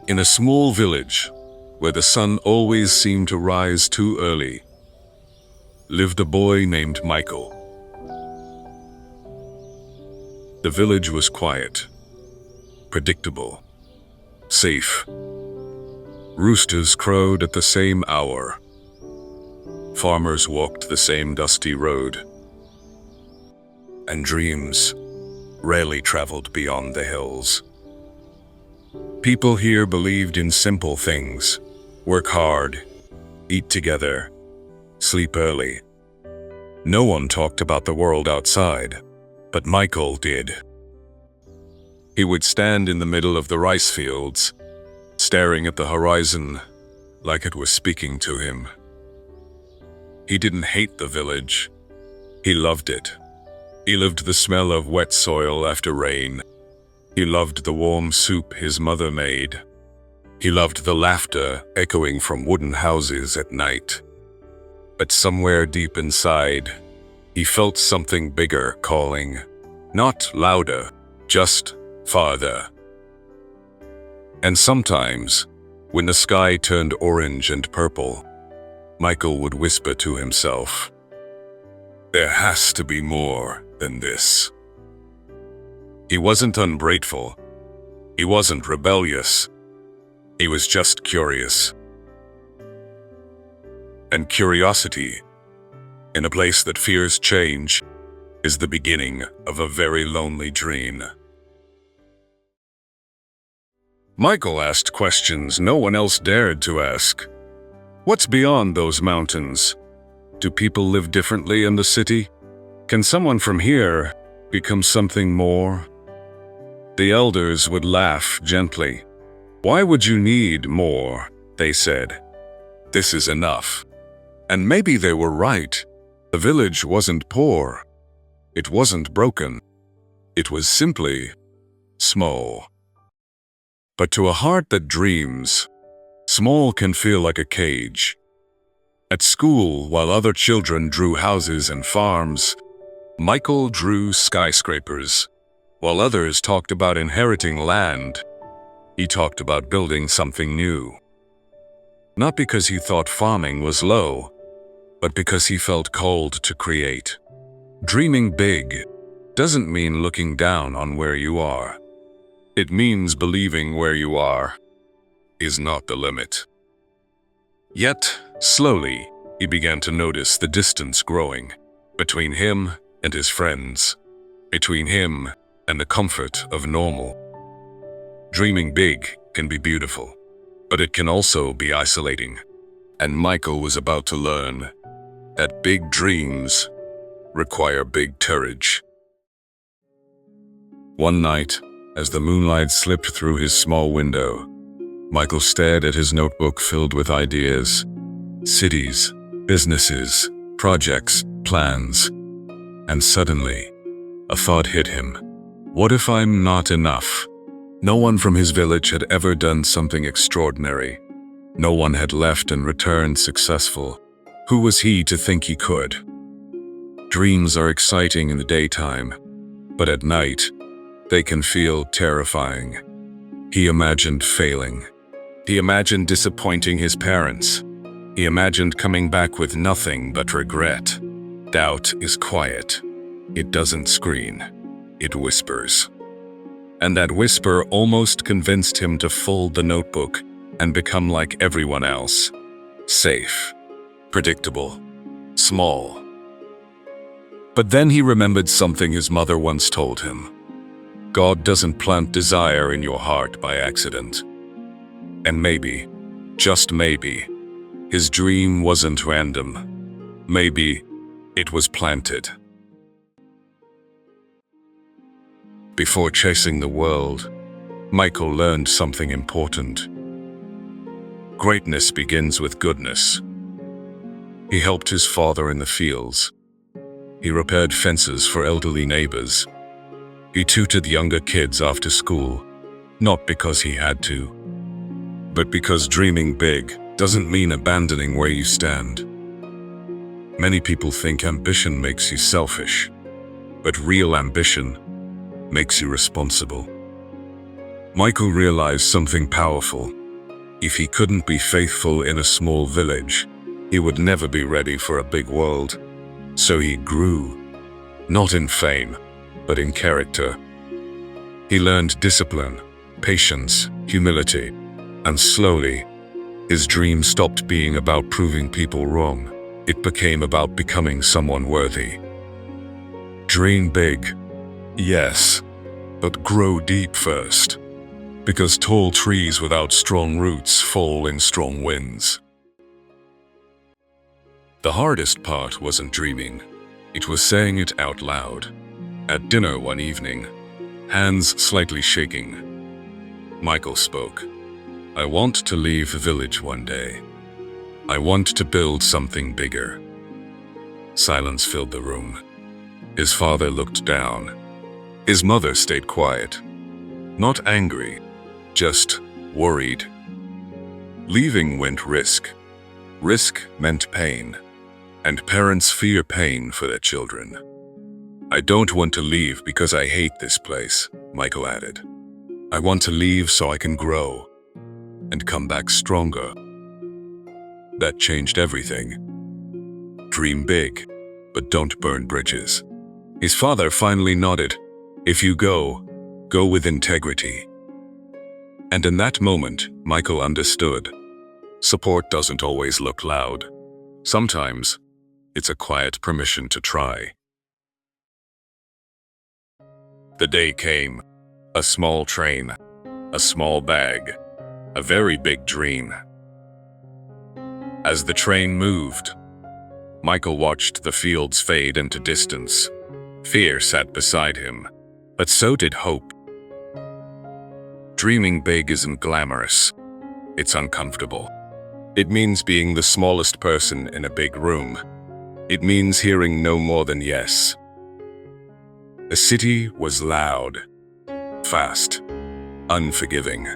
In a small village, where the sun always seemed to rise too early, lived a boy named Michael. The village was quiet, predictable, safe. Roosters crowed at the same hour. Farmers walked the same dusty road. And dreams rarely traveled beyond the hills. People here believed in simple things: work hard, eat together, sleep early. No one talked about the world outside, but Michael did. He would stand in the middle of the rice fields, staring at the horizon like it was speaking to him. He didn't hate the village. He loved it. He loved the smell of wet soil after rain. He loved the warm soup his mother made. He loved the laughter echoing from wooden houses at night. But somewhere deep inside, he felt something bigger calling. Not louder, just farther. And sometimes, when the sky turned orange and purple, Michael would whisper to himself, "There has to be more than this." He wasn't ungrateful. He wasn't rebellious. He was just curious. And curiosity, in a place that fears change, is the beginning of a very lonely dream. Michael asked questions no one else dared to ask. What's beyond those mountains? Do people live differently in the city? Can someone from here become something more? The elders would laugh gently. "Why would you need more?" they said. "This is enough." And maybe they were right. The village wasn't poor. It wasn't broken. It was simply small. But to a heart that dreams, small can feel like a cage. At school, while other children drew houses and farms, Michael drew skyscrapers. While others talked about inheriting land, he talked about building something new. Not because he thought farming was low, but because he felt called to create. Dreaming big doesn't mean looking down on where you are. It means believing where you are is not the limit. Yet, slowly, he began to notice the distance growing between him and his friends, between him and the comfort of normal. Dreaming big can be beautiful, but it can also be isolating. And Michael was about to learn that big dreams require big courage. One night, as the moonlight slipped through his small window, Michael stared at his notebook filled with ideas. Cities, businesses, projects, plans. And suddenly, a thought hit him. What if I'm not enough? No one from his village had ever done something extraordinary. No one had left and returned successful. Who was he to think he could? Dreams are exciting in the daytime, but at night, they can feel terrifying. He imagined failing. He imagined disappointing his parents. He imagined coming back with nothing but regret. Doubt is quiet. It doesn't scream. It whispers. And that whisper almost convinced him to fold the notebook and become like everyone else. Safe, predictable, small. But then he remembered something his mother once told him. God doesn't plant desire in your heart by accident. And maybe, just maybe, his dream wasn't random. Maybe it was planted. Before chasing the world, Michael learned something important. Greatness begins with goodness. He helped his father in the fields. He repaired fences for elderly neighbors. He tutored younger kids after school, not because he had to, but because dreaming big doesn't mean abandoning where you stand. Many people think ambition makes you selfish, but real ambition makes you responsible. Michael realized something powerful. If he couldn't be faithful in a small village, he would never be ready for a big world. So he grew, not in fame, but in character. He learned discipline, patience, humility, and slowly, his dream stopped being about proving people wrong. It became about becoming someone worthy. Dream big, yes, but grow deep first. Because tall trees without strong roots fall in strong winds. The hardest part wasn't dreaming. It was saying it out loud. At dinner one evening, hands slightly shaking, Michael spoke. I want to leave the village one day. I want to build something bigger. Silence filled the room. His father looked down. His mother stayed quiet. Not angry, just worried. Leaving meant risk. Risk meant pain. And parents fear pain for their children. I don't want to leave because I hate this place, Michael added. I want to leave so I can grow and come back stronger. That changed everything. Dream big, but don't burn bridges. His father finally nodded. If you go, go with integrity. And in that moment, Michael understood. Support doesn't always look loud. Sometimes, it's a quiet permission to try. The day came. A small train, a small bag, a very big dream. As the train moved, Michael watched the fields fade into distance. Fear sat beside him, but so did hope. Dreaming big isn't glamorous. It's uncomfortable. It means being the smallest person in a big room. It means hearing no more than yes. The city was loud, fast, unforgiving.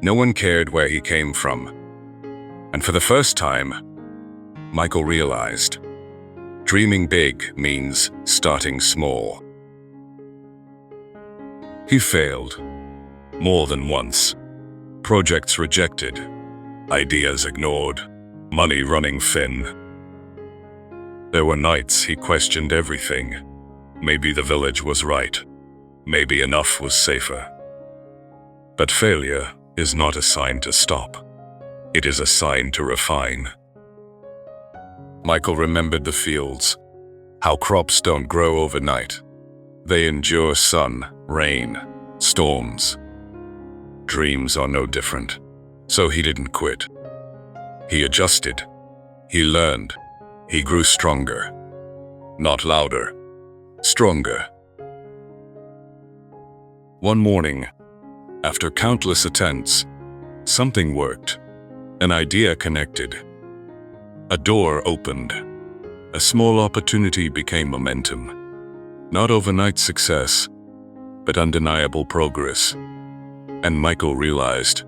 No one cared where he came from. And for the first time, Michael realized, dreaming big means starting small. He failed, more than once. Projects rejected, ideas ignored, money running thin. There were nights he questioned everything. Maybe the village was right. Maybe enough was safer. But failure is not a sign to stop. It is a sign to refine. Michael remembered the fields, how crops don't grow overnight. They endure sun, rain, storms. Dreams are no different. So he didn't quit. He adjusted. He learned. He grew stronger. Not louder. Stronger. One morning, after countless attempts, something worked. An idea connected. A door opened. A small opportunity became momentum. Not overnight success, but undeniable progress. And Michael realized,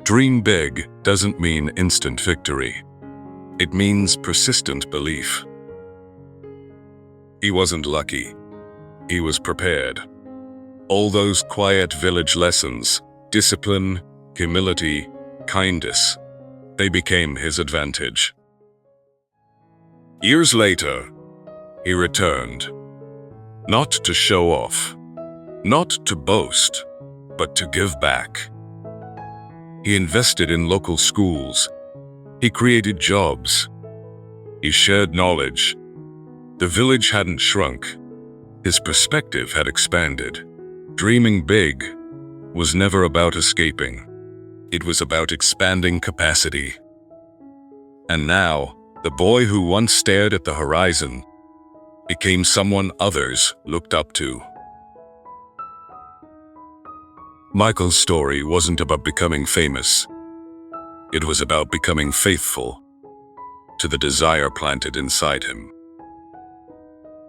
dream big doesn't mean instant victory. It means persistent belief. He wasn't lucky. He was prepared. All those quiet village lessons, discipline, humility, kindness, they became his advantage. Years later, he returned. Not to show off, not to boast, but to give back. He invested in local schools. He created jobs. He shared knowledge. The village hadn't shrunk. His perspective had expanded. Dreaming big was never about escaping. It was about expanding capacity. And now, the boy who once stared at the horizon became someone others looked up to. Michael's story wasn't about becoming famous. It was about becoming faithful to the desire planted inside him.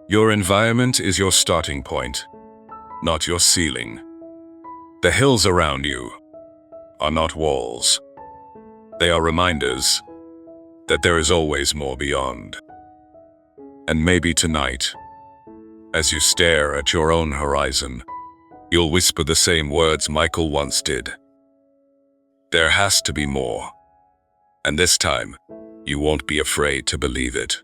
Your environment is your starting point, not your ceiling. The hills around you are not walls. They are reminders that there is always more beyond. And maybe tonight, as you stare at your own horizon, You'll whisper the same words Michael once did. There has to be more. And this time, you won't be afraid to believe it.